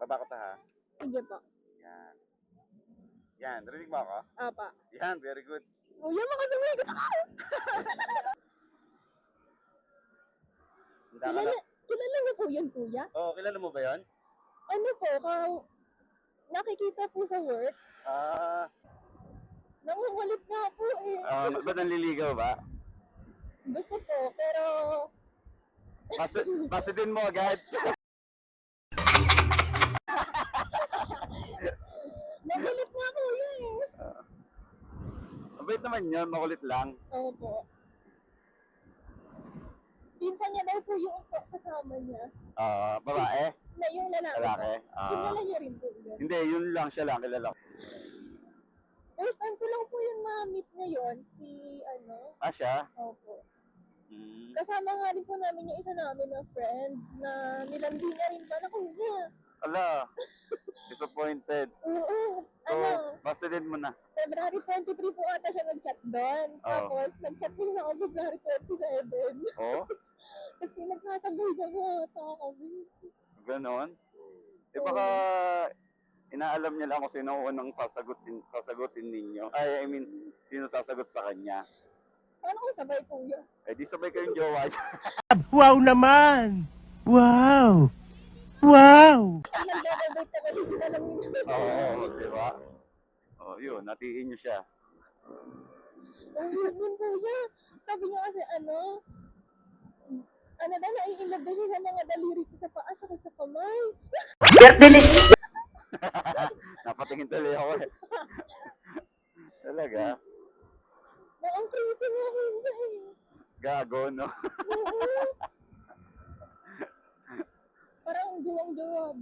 ba kita ha? Sige po. Yan. Yan, narinig mo ako? Apa. Yan, very good. Kuya, makasumigot ako! Handa ka na? Kilala niyo po yun, kuya? Oo, kilala mo ba yun? Ano po, nakikita po sa work, nangungulit nga po eh. Ba't nanliligaw ba? Gusto po, pero Basta din mo agad. nagulit nga kuya eh. Mabait naman yun, makulit lang. Oo po. Pinsan niya daw po yung kasama niya. Babae? Na yung lalaki. Lalaki? Kilala niyo rin po yun. Hindi, yun lang siya lang, kilala ko. First time ko lang po yung ma-meet ngayon, si Siya? Opo. Hmm. Kasama nga rin po namin yung isa namin na friend na nilandi niya rin pala kuya. Ala, disappointed. Oo. So, basta din mo na. February 23 po ata siya nag-chat doon. Oo. Tapos, nag-chat din ako February 27. Oo? Kasi nagsasabay na po ata kami. Ganon? Baka inaalam niya lang kung sino unang sasagutin ninyo. I mean, sino sasagot sa kanya. Paano kung sabay kuya? Di sabay kayong jowa. Wow naman! Wow! Wow! Ang nag-double date na kami sa lamin. Oo, di ba? Yun, natiin niyo siya. Ang weird nun kuya. Sabi niya kasi daw, nai-inlove daw siya sa mga daliri ko sa paa, sakit sa kamay. Napatingin tuloy ako eh. Talaga? Ang creepy nga kuya eh. Gago, no? Oo. Parang juwang-juwa ba?